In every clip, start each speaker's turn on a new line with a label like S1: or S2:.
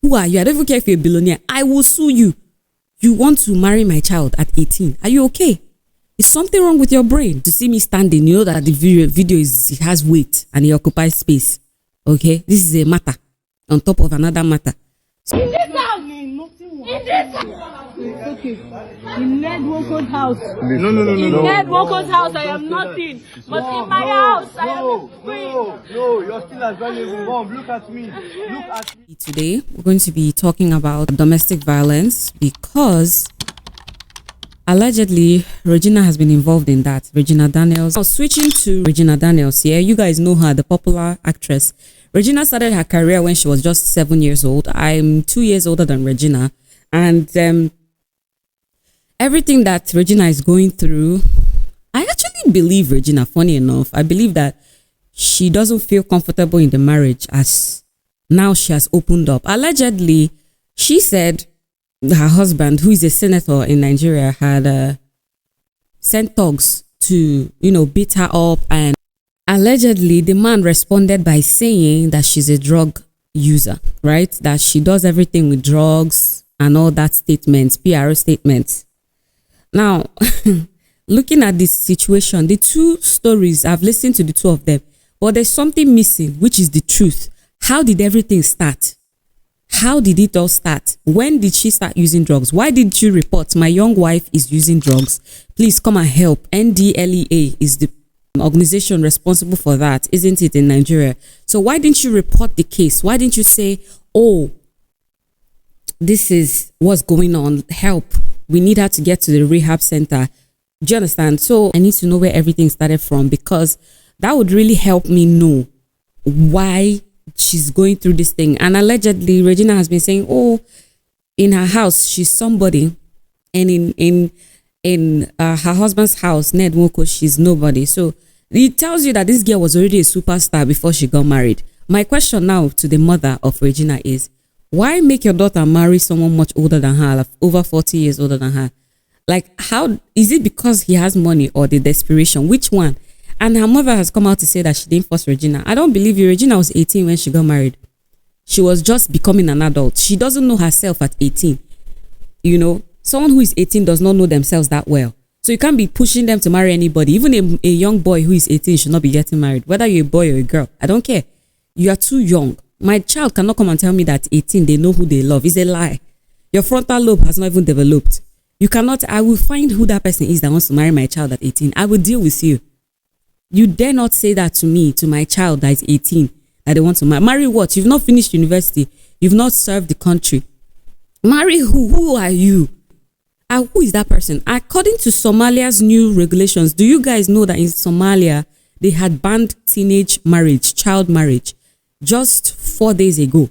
S1: Who are you? I don't even care if you're a billionaire. I will sue you. You want to marry my child at 18. Are you okay? Is something wrong with your brain? To see me standing, you know that the video it has weight and it occupies space. Okay? This is a matter on top of another matter.
S2: In this house! In this house! Okay. In Ned Woko's house.
S3: No.
S2: In Ned Woko's house, I am nothing. But in my house, I am free.
S3: No, you're still as valuable. Mom, look at me. Look at me.
S1: Today, we're going to be talking about domestic violence because allegedly, Regina has been involved in that. Regina Daniels. Now, switching to Regina Daniels here, you guys know her, the popular actress. Regina started her career when she was just 7 years old. I'm 2 years older than Regina. And everything that Regina is going through, I actually believe Regina, funny enough. I believe that she doesn't feel comfortable in the marriage as now she has opened up. Allegedly, she said her husband, who is a senator in Nigeria, had sent thugs to, beat her up. And allegedly, the man responded by saying that she's a drug user, right? That she does everything with drugs and all that statements, PR statements. Now, looking at this situation, the two stories, I've listened to the two of them, but there's something missing, which is the truth. How did everything start? How did it all start? When did she start using drugs? Why did you report my young wife is using drugs? Please come and help. NDLEA is the organization responsible for that, isn't it, in Nigeria? So why didn't you report the case? Why didn't you say, oh, this is what's going on, help, we need her to get to the rehab center? Do you understand? So I need to know where everything started from, because that would really help me know why she's going through this thing. And allegedly, Regina has been saying, oh, in her house she's somebody, and in her husband's house, Ned Woko, she's nobody. So it tells you that this girl was already a superstar before she got married. My question now to the mother of Regina is, why make your daughter marry someone much older than her, like over 40 years older than her? Like, how is it because he has money or the desperation? Which one? And her mother has come out to say that she didn't force Regina. I don't believe you. Regina was 18 when she got married. She was just becoming an adult. She doesn't know herself at 18. Someone who is 18 does not know themselves that well. So you can't be pushing them to marry anybody. Even a young boy who is 18 should not be getting married. Whether you're a boy or a girl, I don't care. You are too young. My child cannot come and tell me that 18, they know who they love. It's a lie. Your frontal lobe has not even developed. You cannot, I will find who that person is that wants to marry my child at 18. I will deal with you. You dare not say that to me, to my child that is 18, that they want to marry. Marry what? You've not finished university. You've not served the country. Marry who? Who are you? And who is that person? According to Somalia's new regulations, do you guys know that in Somalia, they had banned teenage marriage, child marriage, just 4 days ago,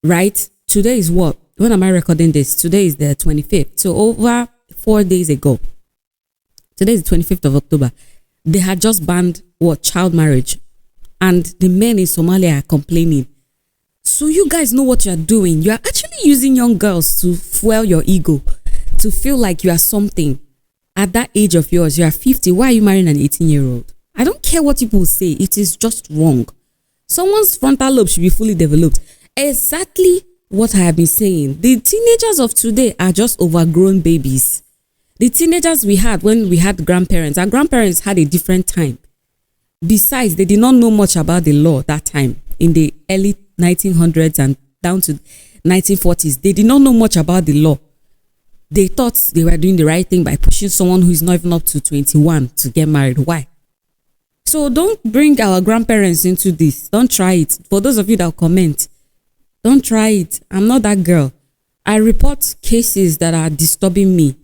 S1: right? Today is what? When am I recording this? Today is the 25th. So over 4 days ago, today is the 25th of October, they had just banned what? Child marriage. And the men in Somalia are complaining. So you guys know what you're doing. You are actually using young girls to fuel your ego, to feel like you are something. At that age of yours, you are 50. Why are you marrying an 18-year-old? I don't care what people say. It is just wrong. Someone's frontal lobe should be fully developed. Exactly what I have been saying. The teenagers of today are just overgrown babies. The teenagers we had when we had grandparents, our grandparents had a different time. Besides, they did not know much about the law that time, in the early 1900s and down to 1940s. They did not know much about the law. They thought they were doing the right thing by pushing someone who is not even up to 21 to get married. Why? So don't bring our grandparents into this. Don't try it. For those of you that comment, don't try it. I'm not that girl. I report cases that are disturbing me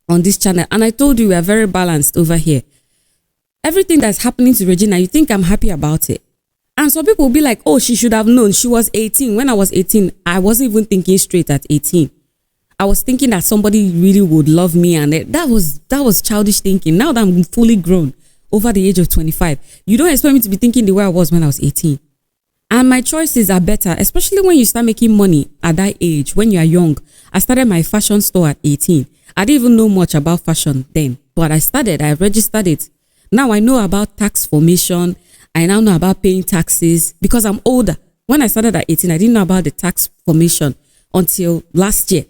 S1: on this channel. And I told you we are very balanced over here. Everything that's happening to Regina, you think I'm happy about it. And some people will be like, oh, she should have known. She was 18. When I was 18, I wasn't even thinking straight at 18. I was thinking that somebody really would love me. And that was childish thinking. Now that I'm fully grown, over the age of 25, you don't expect me to be thinking the way I was when I was 18. And my choices are better, especially when you start making money at that age, when you are young. I started my fashion store at 18. I didn't even know much about fashion then, but I registered it. Now I know about tax formation. I now know about paying taxes because I'm older. When I started at 18, I didn't know about the tax formation until last year.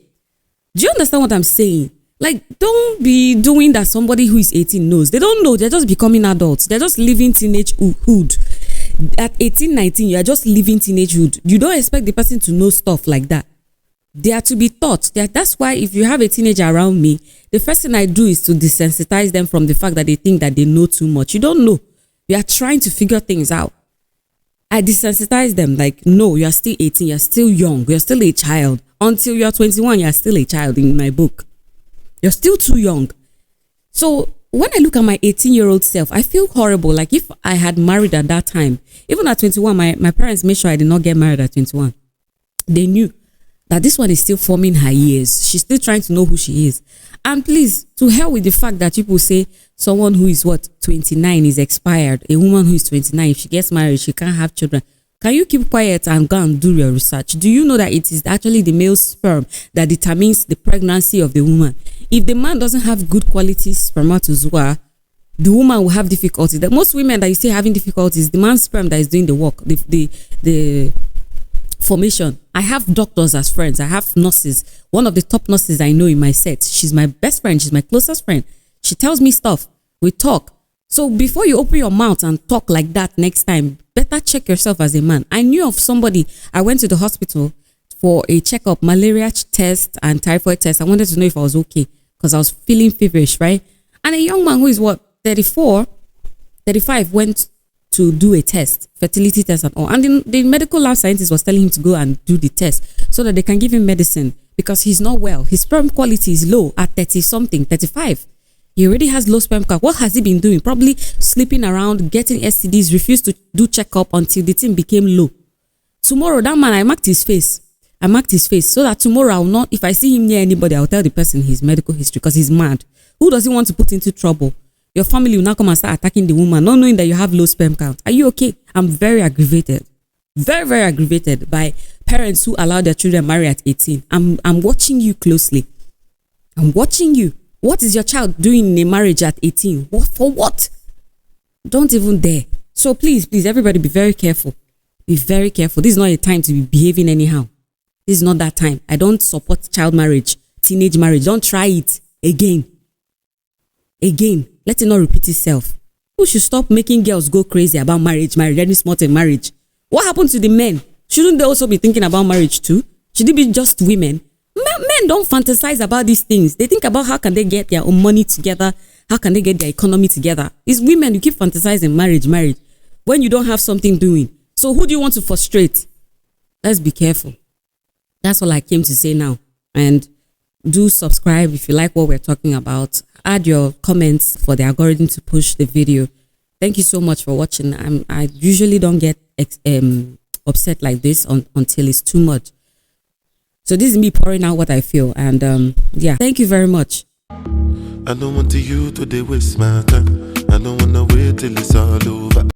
S1: Do you understand what I'm saying? Like, don't be doing that somebody who is 18 knows. They don't know. They're just becoming adults. They're just living teenagehood. At 18, 19, you are just living teenagehood. You don't expect the person to know stuff like that. They are to be taught. That's why if you have a teenager around me, the first thing I do is to desensitize them from the fact that they think that they know too much. You don't know. You are trying to figure things out. I desensitize them like, no, you are still 18. You're still young. You're still a child. Until you're 21, you're still a child in my book. You're still too young. So when I look at my 18-year-old self, I feel horrible. Like if I had married at that time, even at 21, my parents made sure I did not get married at 21. They knew that this one is still forming her years. She's still trying to know who she is. And please, to hell with the fact that people say someone who is 29 is expired. A woman who is 29, if she gets married, she can't have children. Can you keep quiet and go and do your research? Do you know that it is actually the male sperm that determines the pregnancy of the woman? If the man doesn't have good quality spermatozoa, the woman will have difficulty. The most women that you see having difficulties, the man's sperm that is doing the work, the formation. I have doctors as friends. I have nurses. One of the top nurses I know in my set. She's my best friend. She's my closest friend. She tells me stuff. We talk. So before you open your mouth and talk like that next time, better check yourself as a man. I knew of somebody. I went to the hospital for a checkup, malaria test and typhoid test. I wanted to know if I was okay because I was feeling feverish, right? And a young man who is 34, 35 went to do a test, fertility test and all. And the medical lab scientist was telling him to go and do the test so that they can give him medicine because he's not well. His sperm quality is low at 30 something, 35. He already has low sperm count. What has he been doing? Probably sleeping around, getting STDs, refused to do checkup until the thing became low. Tomorrow, that man, I marked his face. So that tomorrow I'll not, if I see him near anybody, I'll tell the person his medical history because he's mad. Who does he want to put into trouble? Your family will now come and start attacking the woman, not knowing that you have low sperm count. Are you okay? I'm very aggravated. Very, very aggravated by parents who allow their children marry at 18. I'm watching you closely. I'm watching you. What is your child doing in a marriage at 18? What for what? Don't even dare. So please, everybody be very careful. Be very careful. This is not a time to be behaving anyhow. This is not that time. I don't support child marriage, teenage marriage. Don't try it again. Let it not repeat itself. Who should stop making girls go crazy about marriage, any small thing, marriage? What happened to the men? Shouldn't they also be thinking about marriage too? Should it be just women? Men don't fantasize about these things. They think about how can they get their own money together, how can they get their economy together. It's women you keep fantasizing marriage when you don't have something doing. So who do you want to frustrate? Let's be careful. That's all I came to say now. And do subscribe if you like what we're talking about. Add your comments for the algorithm to push the video. Thank you so much for watching. I usually don't get upset like this until it's too much. So this is me pouring out what I feel. And yeah, thank you very much.
S4: I don't want you to waste my time. I don't want to wait till it's all over.